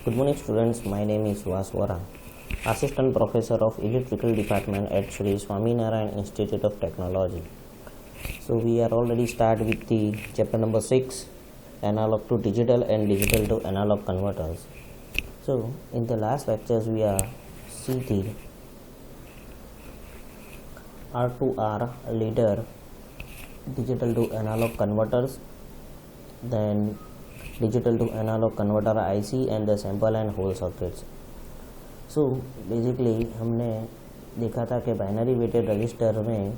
Good morning students, my name is Suvas Vora, Assistant Professor of Electrical Department at Sri Swaminarayan Institute of Technology. So we are already start with the chapter number 6, analog to digital and digital to analog converters. So in the last lectures we are see the R to R ladder digital to analog converters, then digital to analog converter IC and the sample and hold circuits. So basically हमने देखा था कि binary weighted register में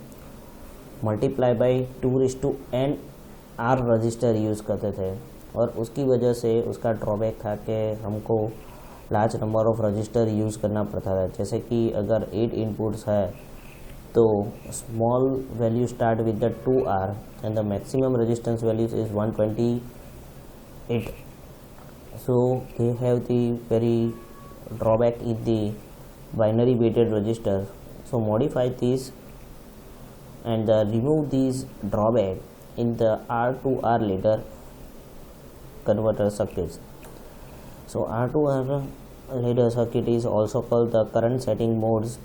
multiply by 2:n R register use करते थे और उसकी वजह से उसका ड्रॉबैक था कि हमको large number of register use करना पड़ता था। जैसे कि अगर 8 इनपुट्स है तो small value start with the 2R and the maximum resistance values is 128. So they have the very drawback in the binary weighted register. So modify this and remove these drawback in the R to R ladder converter circuits. So R to R ladder circuit is also called the current setting modes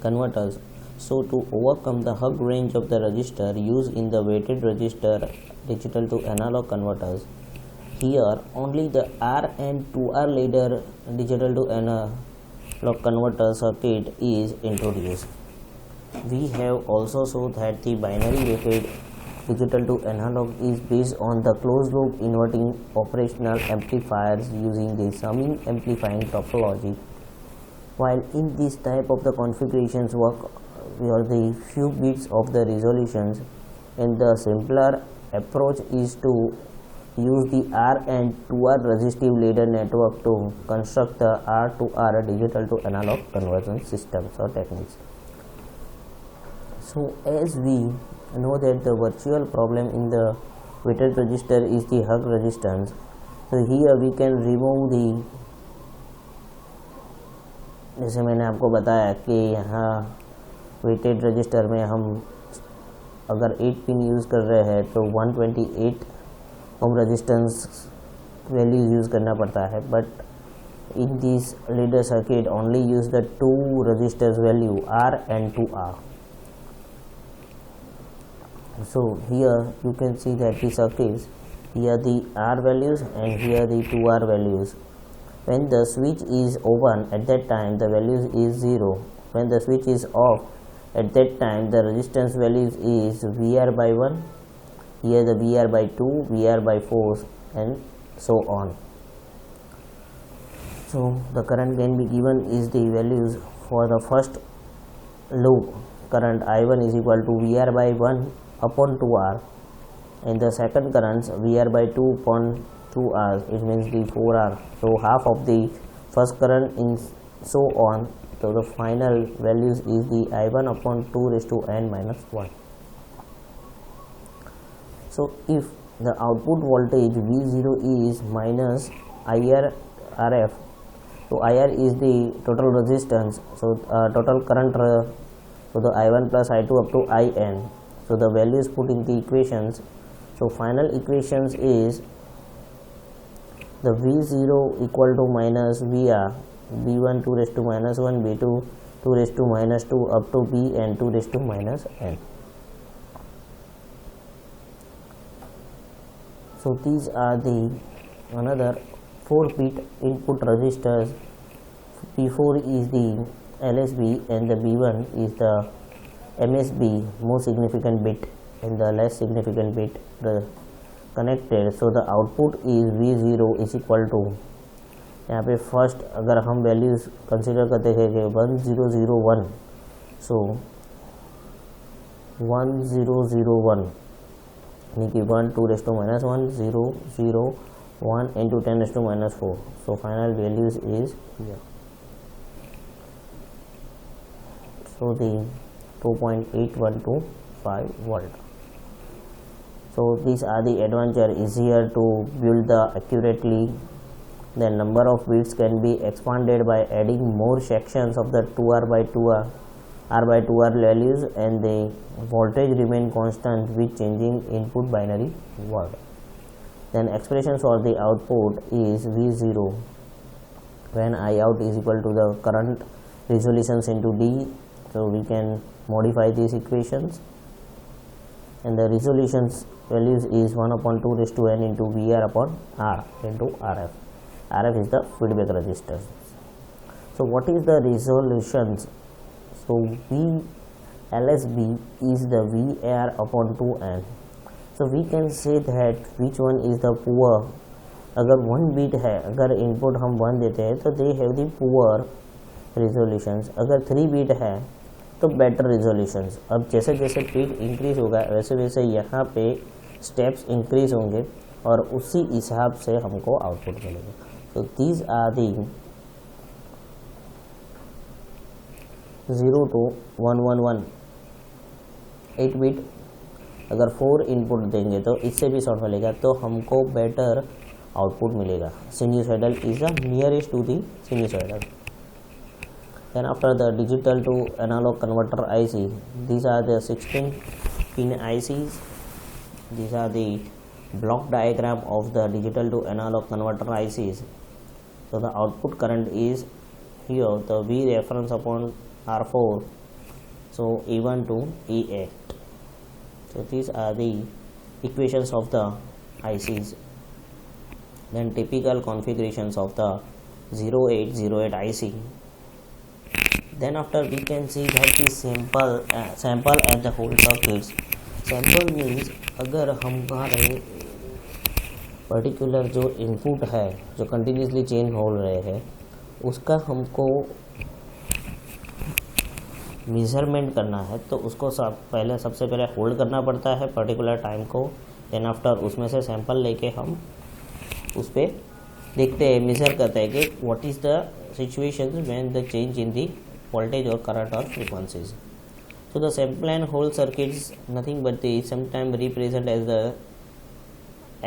converters. So to overcome the hug range of the register used in the weighted register digital to analog converters, here only the R and 2R ladder digital to analog converter circuit is introduced. We have also shown that the binary weighted digital to analog is based on the closed loop inverting operational amplifiers using the summing amplifying topology. While in this type of the configurations work where the few bits of the resolutions, and the simpler approach is to use the R and 2R resistive ladder network to construct the R to R digital to analog conversion systems or techniques. So as we know that the virtual problem in the weighted register is the hug resistance, so here we can remove the, जैसे मैंने आपको बताया कि यहाँ weighted register में हम अगर 8 pin use कर रहे हैं तो 128 ओम रेजिस्टेंस वैल्यू यूज़ करना पड़ता है, but in this ladder circuit only use the two resistors value R and 2R. So here you can see that the circuits, here the R values and here the 2R values. When the switch is open, at that time the values is 0. When the switch is off, at that time the resistance values is VR by 1, here the VR by 2, VR by 4 and so on. So the current can be given is the values for the first loop. Current I1 is equal to VR by 1 upon 2R, and the second currents VR by 2 upon 2R, it means the 4R. So half of the first current in so on. So the final values is the I1 upon 2⁻n minus 1. So if the output voltage V0 is minus IR RF, so IR is the total resistance, so total current, so the I1 plus I2 up to IN. So the values put in the equations. So final equations is the V0 equal to minus VR, B1 2⁻⁻1, B2 2⁻⁻2 up to B and 2⁻⁻n. So these are the another 4-bit input registers. P4 is the LSB and the B1 is the MSB, more significant bit, and the less significant bit connected. So the output is V0 is equal to, यहाँ पे first अगर हम values consider करते हैं कि 1001, सो 1001 यानी कि 1 2⁻⁻1 0 0 1 into 10⁻⁻4. So final values is here. So the 2.8125 volt. So these are the advantage, easier to build the accurately. The number of bits can be expanded by adding more sections of the 2R by 2R, R by 2R values, and the voltage remain constant with changing input binary word. Then expression for the output is V0 when I out is equal to the current resolutions into D. So we can modify these equations, and the resolutions values is 1 upon 2 raised to n into VR upon R into RF. RF is the feedback resistance. So what is the resolutions? So V LSB is the VR upon 2n. So we can say that which one is the poor. अगर 1 beat है, अगर input हम 1 देते हैं तो they have the poor resolutions. अगर 3 beat है तो बेटर रिजोल्यूशंस. अब जैसे जैसे बीट इंक्रीज होगा वैसे वैसे यहाँ पे स्टेप्स इंक्रीज होंगे और उसी हिसाब से हमको आउटपुट मिलेगा. तो these are the 0 to 111 8 bit. अगर 4 इनपुट देंगे तो इससे भी शॉर्ट मिलेगा तो हमको बेटर आउटपुट मिलेगा. Sinusoidal is the nearest to the sinusoidal. Then after the digital to analog converter IC, these are the 16 pin ICs. These are the block diagram of the digital to analog converter ICs. So the output current is here, the V reference upon R4, so E1 to E8. So these are the equations of the ICs. Then typical configurations of the 0808 IC. Then after we can see that the sample and the whole circuits. Sample means अगर हमारे particular जो input है जो continuously change हो रहे हैं उसका हमको मेजरमेंट करना है तो उसको सबसे पहले होल्ड करना पड़ता है पर्टिकुलर टाइम को. देन आफ्टर उसमें से सैंपल लेके हम उस पर देखते हैं, मेजर करते हैं कि what is the situation when the change in the voltage or current or frequencies. So the sample and hold circuits nothing but the sometimes represent as the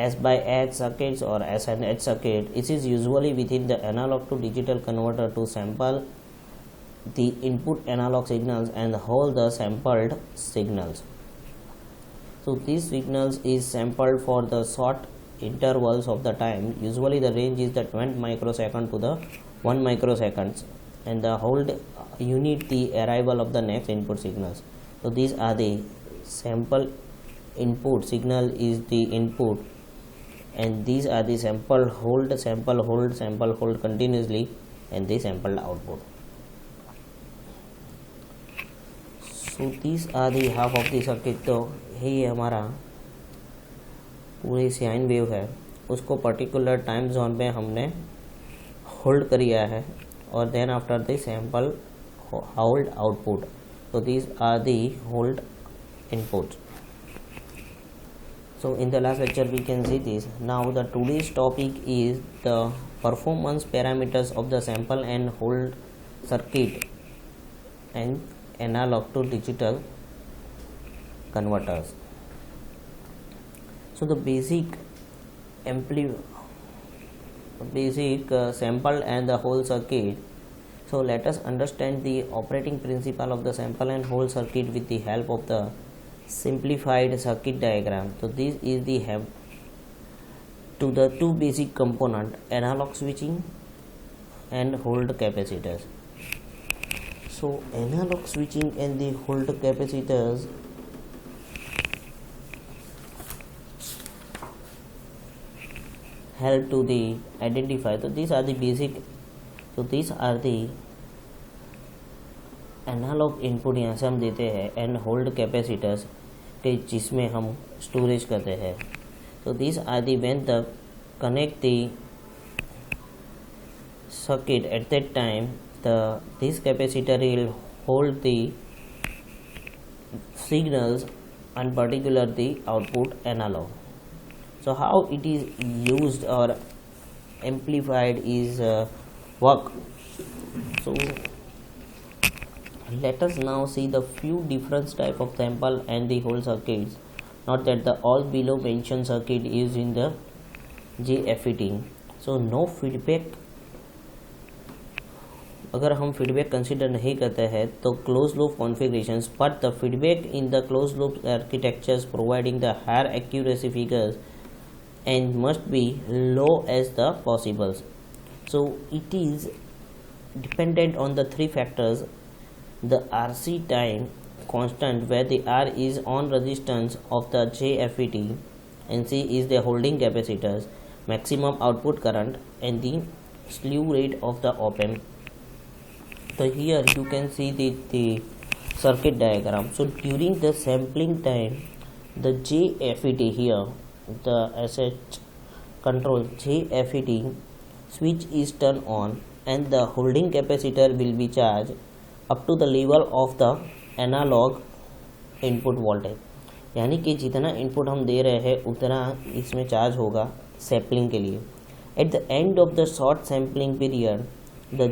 S by H circuits or S and H circuit. It is usually within the analog to digital converter to sample the input analog signals and hold the sampled signals. So these signals is sampled for the short intervals of the time. Usually the range is the 20 microsecond to the 1 microseconds, and the hold unit the arrival of the next input signals. So these are the sample input signal is the input, and these are the sample hold continuously, and the sampled output. So these are the half of the circuit. तो ये हमारा पूरी sine wave है उसको particular time zone पे हमने hold किया है और then after the sample hold output. So these are the hold inputs. So in the last lecture we can see this. Now the today's topic is the performance parameters of the sample and hold circuit and analog to digital converters. So the basic sample and the whole circuit. So let us understand the operating principle of the sample and hold circuit with the help of the simplified circuit diagram. So this is the help to the two basic component, analog switching and hold capacitors. So analog switching and the hold capacitors help to the identify. So these are the basic. So these are the analogue input यहाँ से हम देते हैं and hold capacitors के जिसमें हम storage करते हैं. तो this are the when the connect the circuit at that time this capacitor will hold the signals and particular the output analog. So how it is used और amplified is work. So let us now see the few different type of sample and the whole circuits. Not that the all below mentioned circuit is in the JFET. So no feedback. अगर हम feedback consider नहीं करते हैं तो closed loop configurations, but the feedback in the closed loop architectures providing the higher accuracy figures and must be low as the possible. So it is dependent on the three factors: the RC time constant, where the R is on resistance of the JFET and C is the holding capacitors, maximum output current, and the slew rate of the op-amp. So here you can see the circuit diagram. So during the sampling time, the JFET here, the SH control JFET switch is turned on and the holding capacitor will be charged up to the level of the analogue input voltage, यानी कि जितना input हम दे रहे हैं उतना इसमें charge होगा sampling के लिए. At the end of the short sampling period the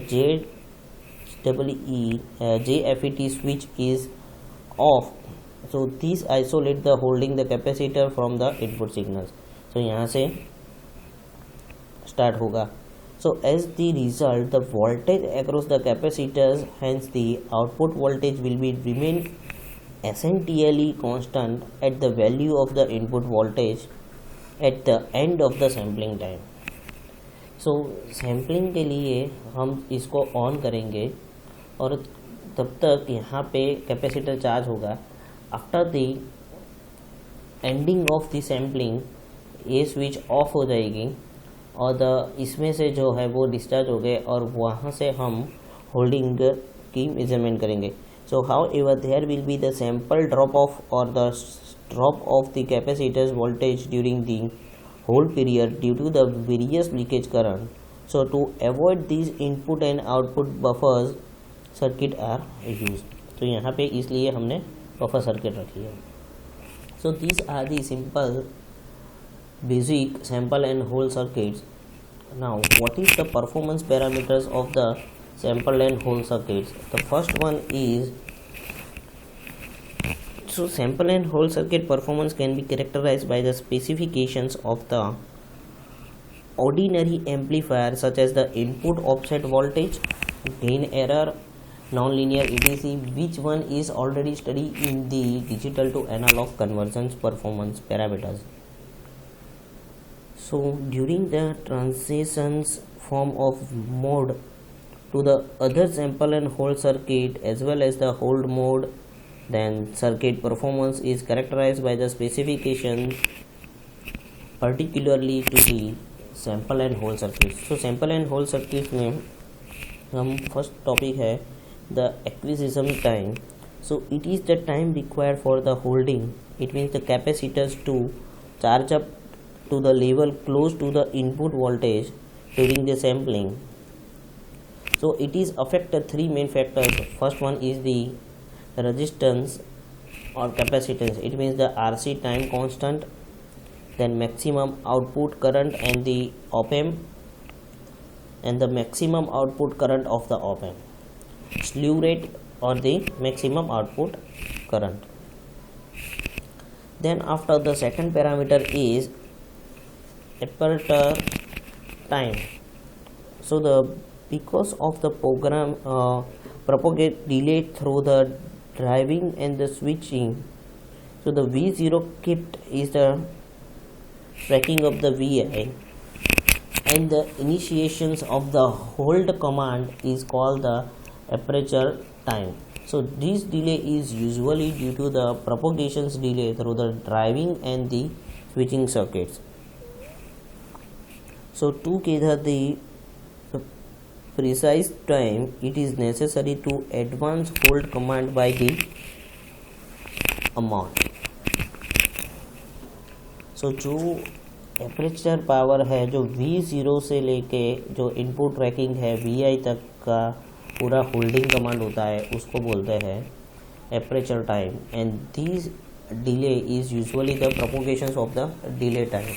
JFET switch is of. So this isolate the holding the capacitor from the input signals. तो यहाँ से स्टार्ट होगा. So as the result, the voltage across the capacitors, hence the output voltage will be remain essentially constant at the value of the input voltage at the end of the sampling time. So sampling के लिए हम इसको on करेंगे और तब तक यहाँ पे कैपेसिटर चार्ज होगा. After the ending of the sampling ये स्विच ऑफ हो जाएगी और इसमें से जो है वो डिस्चार्ज हो गए और वहाँ से हम होल्डिंग की मेजरमेंट करेंगे. So however there will be the sample drop off और the drop off the capacitors voltage during the whole period due to the various leakage current. So to avoid this input and output buffers circuit are use. तो यहाँ पे इसलिए हमने buffer circuit रखी है. So this are the simple basic sample and hold circuits. Now what is the performance parameters of the sample and hold circuits? The first one is, so sample and hold circuit performance can be characterized by the specifications of the ordinary amplifier such as the input offset voltage, gain error, non-linear etc., which one is already studied in the digital to analog conversions performance parameters. So during the transitions from of mode to the other sample and hold circuit as well as the hold mode, then circuit performance is characterized by the specifications particularly to the sample and hold circuits. So sample and hold circuits में हम first topic है the acquisition time. So it is the time required for the holding. It means the capacitors to charge up to the level close to the input voltage during the sampling. So it is affected three main factors. First one is the resistance or capacitance. It means the RC time constant, then maximum output current and the op-amp, and the maximum output current of the op-amp, slew rate or the maximum output current. Then after the second parameter is aperture time. So the because of the program propagate delay through the driving and the switching, so the V0 kept is the tracking of the VI, and the initiations of the hold command is called the aperture time. So this delay is usually due to the propagations delay through the driving and the switching circuits. So to gather the precise time, it is necessary to advance hold command by the amount. So जो aperture power है, जो V0 से लेके जो input trekking है VI तक का पूरा होल्डिंग कमांड होता है, उसको बोलते हैं aperture time. And this delay is usually the propagations of the delay time.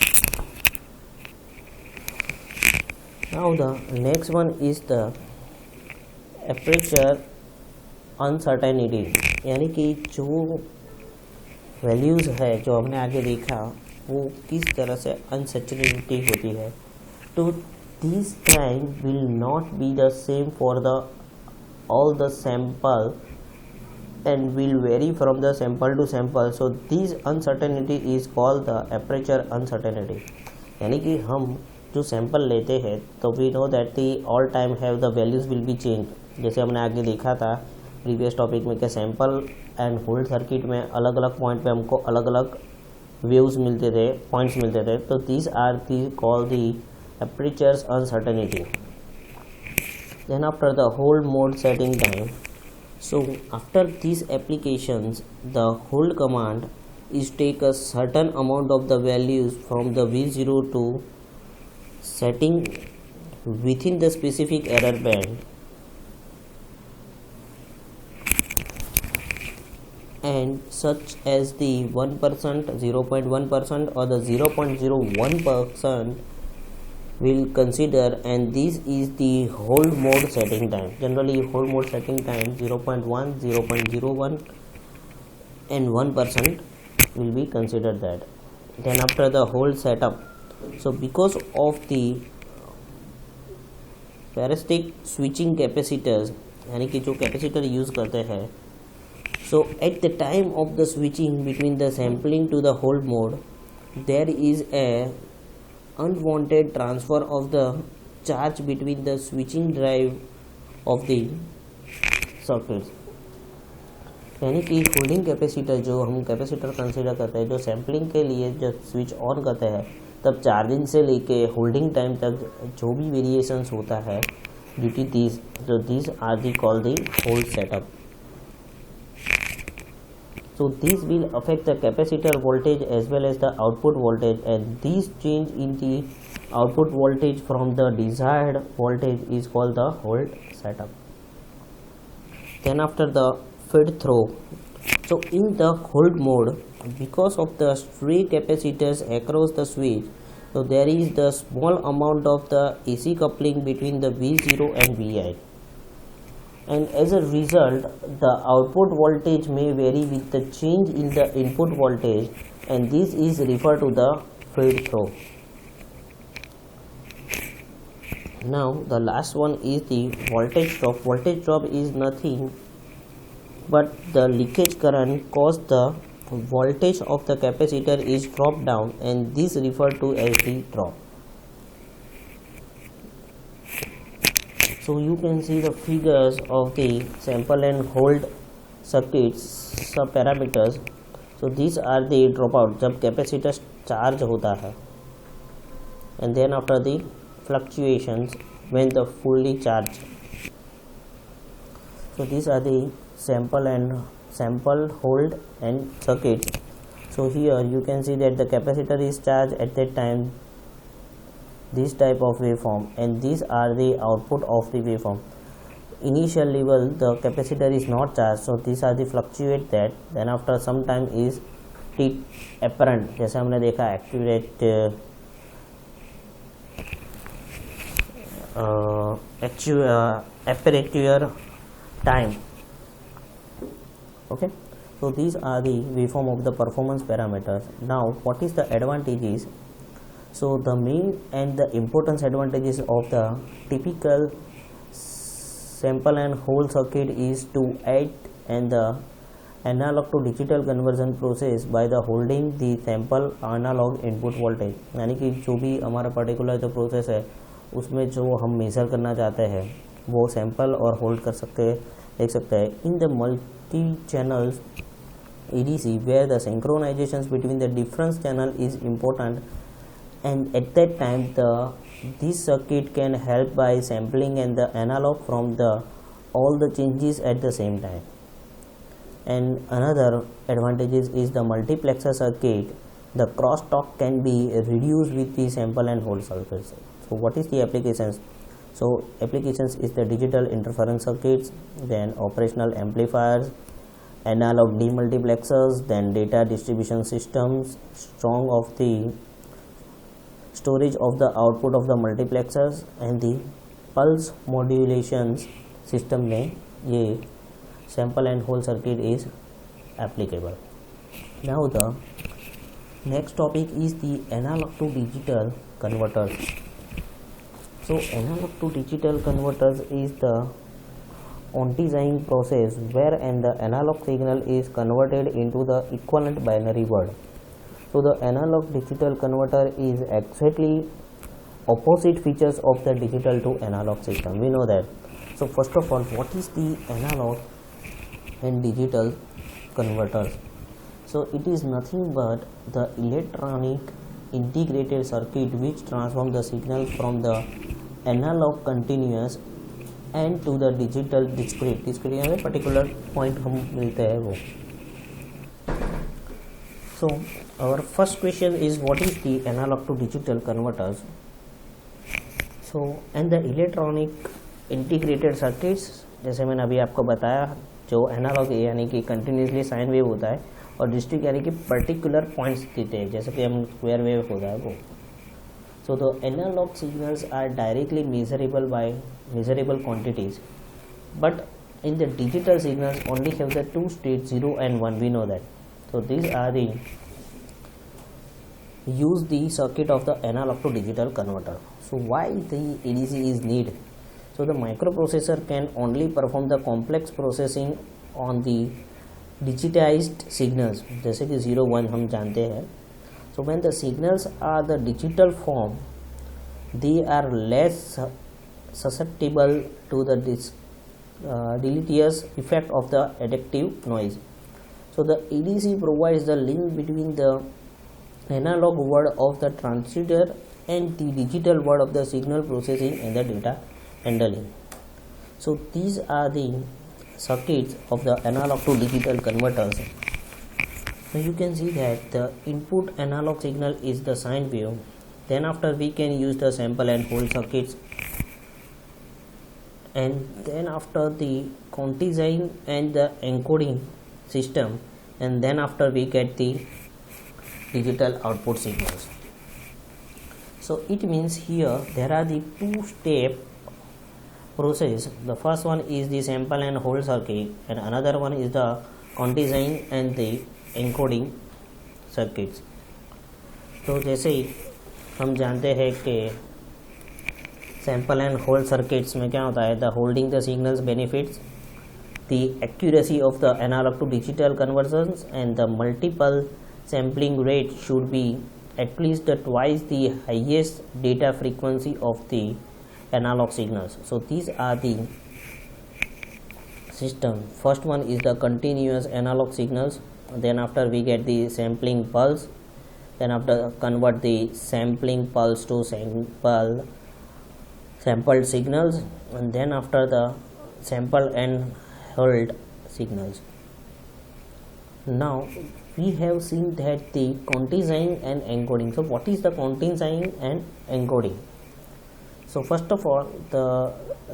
Now the next one is the aperture uncertainty, यानी कि जो वैल्यूज़ है जो हमने आगे देखा वो किस तरह से अनसर्टेनिटी होती है. तो this time will not be the same for the all the sample and will vary from the sample to sample. So this uncertainty is called the aperture uncertainty. यानी कि हम जो सैंपल लेते हैं तो we know that the all time have the values will be change. जैसे हमने आगे देखा था प्रीवियस टॉपिक में कि सैंपल एंड होल्ड सर्किट में अलग अलग पॉइंट पे हमको अलग अलग वेव्स मिलते थे, पॉइंट्स मिलते थे। तो these are the call the apertures uncertainty. Then after the hold mode setting time, so after these applications the hold command is take a certain amount of the values from the V0 to setting within the specific error band, and such as the 1%, 0.1% or the 0.01% will consider, and this is the hold mode setting time. Generally hold mode setting time 0.1, 0.01 and 1% will be considered that. Then after the hold setup, so because of the parasitic switching capacitors यानी कि जो capacitor use करते हैं, so at the time of the switching between the sampling to the hold mode there is a unwanted transfer of the charge between the switching drive of the circuits. यानी कि holding capacitor जो हम capacitor consider करते हैं, जो sampling के लिए जब स्विच ऑन करते हैं तब चार्जिंग से लेके होल्डिंग टाइम तक जो भी वेरिएशंस होता है ड्यू टू दिस, तो this are the call the hold setup. So these will affect the capacitor voltage as well as the output voltage, and these change in the output voltage from the desired voltage is called the hold setup. Then after the feed through, so in the hold mode, because of the stray capacitors across the switch, so there is the small amount of the AC coupling between the V0 and Vi, and as a result the output voltage may vary with the change in the input voltage, and this is referred to the feed through. Now the last one is the voltage drop. Voltage drop is nothing but the leakage current caused the voltage of the capacitor is dropped down, and this referred to as the drop. So you can see the figures of the sample and hold circuits सब parameters. So these are the dropout जब capacitor charge होता है, and then after the fluctuations when the fully charged. So these are the sample, hold and circuits. So here you can see that the capacitor is charged at that time, this type of waveform, and these are the output of the waveform. Initial level the capacitor is not charged, so these are the fluctuate that, then after some time is it apparent, जैसे हमने देखा accurate apparature time. Okay, so these are the waveform of the performance parameters. Now what is the advantages? So the main and the importance advantages of the typical sample and hold circuit is to aid and the analog to digital conversion process by the holding the sample analog input voltage. यानी कि जो भी हमारा particular जो process है उसमें जो हम मेज़र करना चाहते हैं वो सैंपल और होल्ड कर सकते देख सकते हैं. In the multi channels EDC where the synchronizations between the different channel is important, and at that time this circuit can help by sampling and the analog from the all the changes at the same time. And another advantages is the multiplexer circuit. The crosstalk can be reduced with the sample and hold circuits. So what is the applications? So applications is the digital interference circuits, then operational amplifiers, analog demultiplexers, then data distribution systems, strong of the storage of the output of the multiplexers, and the pulse modulations system में ये sample and hold circuit is applicable. Now the next topic is the analog to digital converters. So analog to digital converters is the quantizing process where and the analog signal is converted into the equivalent binary word. So the analog digital converter is exactly opposite features of the digital to analog system. We know that. So first of all, what is the analog and digital converters? So it is nothing but the electronic integrated circuit which transform the signal from the analog continuous and to the digital discrete में particular point हम मिलते हैं वो. So our first question is, what is the analog to digital converters? So and the electronic integrated circuits, जैसे मैंने अभी आपको बताया, जो एनालॉग यानी कि कंटिन्यूसली साइन वेव होता है और डिस्ट्रिक्ट यानी कि पर्टिकुलर पॉइंट्स देते हैं, जैसे कि हम स्क्वायर वेव होता है वो. So the analogue signals are directly measurable by measurable quantities, but in the digital signals only have the two states 0 and 1. We know that. So these are the use the circuit of the analog to digital converter. So why the ADC is needed? So the microprocessor can only perform the complex processing on the digitized signals, जैसे कि 0 1 हम जानते हैं. So when the signals are the digital form, they are less susceptible to the deleterious effect of the additive noise. So the ADC provides the link between the analog world of the transmitter and the digital world of the signal processing and the data handling. So these are the circuits of the analog to digital converters. So you can see that the input analog signal is the sine wave. Then after we can use the sample and hold circuits, and then after the quantizing and the encoding system, and then after we get the digital output signals. So it means here there are the two-step process. The first one is the sample and hold circuit, and another one is the quantizing and the encoding circuits. तो जैसे हम जानते हैं कि sample and hold circuits में क्या होता है, the holding the signals benefits the accuracy of the analogue to digital conversions and the multiple sampling rate should be at least twice the highest data frequency of the analogue signals. So these are the system. First one is the continuous analog signals, then after we get the sampling pulse, then after convert the sampling pulse to sampled signals, and then after the sample and hold signals. Now we have seen that the quantizing and encoding. So what is the quantizing and encoding? So first of all, the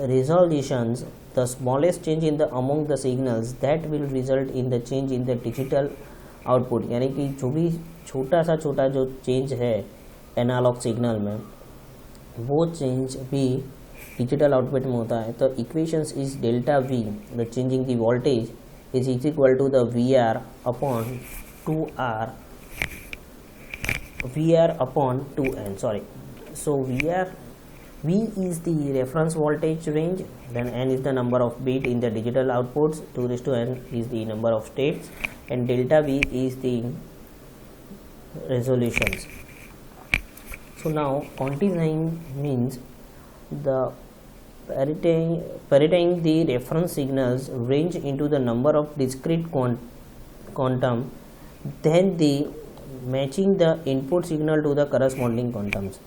resolutions, the smallest change in the among the signals that will result in the change in the digital output. यानी कि जो भी छोटा जो change है analogue signal में, वो change भी डिजिटल आउटपुट में होता है. तो equations is delta V, the changing the voltage is equal to the V R upon 2n. Sorry. So V is the reference voltage range, then n is the number of bit in the digital outputs, 2 raised to n is the number of states, and delta V is the resolutions. So now quantizing means the parroting the reference signals range into the number of discrete quantum, then the matching the input signal to the corresponding quantums.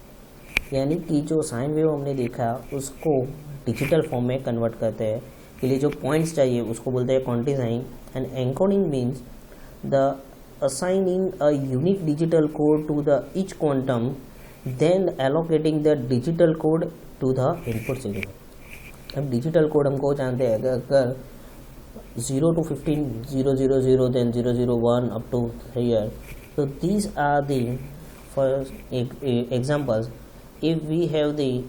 यानी कि जो sine wave हमने देखा उसको digital form में convert करते हैं, के लिए जो पॉइंट्स चाहिए उसको बोलते हैं quantizing. And encoding means the assigning a unique digital code to the each quantum, then allocating the digital code to the input signal. अब डिजिटल कोड हमको जानते हैं, अगर 0 to 15 000 then 001 up to here. So these are the first examples. If we have the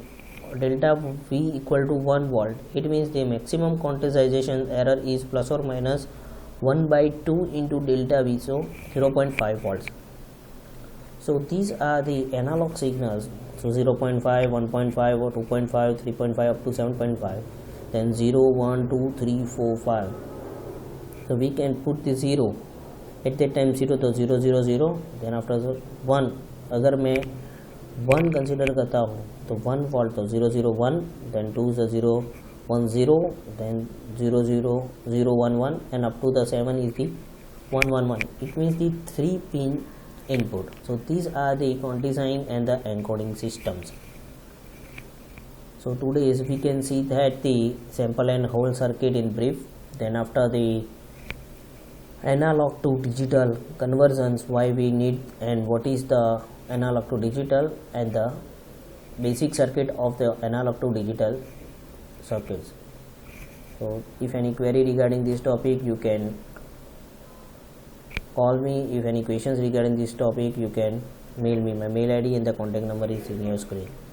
delta V equal to 1 volt, it means the maximum quantization error is plus or minus 1/2 into delta V, so 0.5 volts. So these are the analog signals. So 0.5, 1.5 or 2.5, 3.5 up to 7.5, then 0, 1, 2, 3, 4, 5. So we can put the 0 at that time 0 तो 0 0 0, then after 1 अगर मैं 1 consider करता हूँ तो 1 fault तो 0 0 1, then 2 is the 0 1 0, then 0 0 0 1 1, and up to the 7 is the 1 1 1. It means the 3 pin input. So these are the quantizing and the encoding systems. So today we can see that the sample and hold circuit in brief. Then after the analog to digital conversions, why we need and what is the analog to digital, and the basic circuit of the analog to digital circuits. So if any query regarding this topic, you can call me. If any questions regarding this topic, you can mail me. My mail ID and the contact number is in your screen.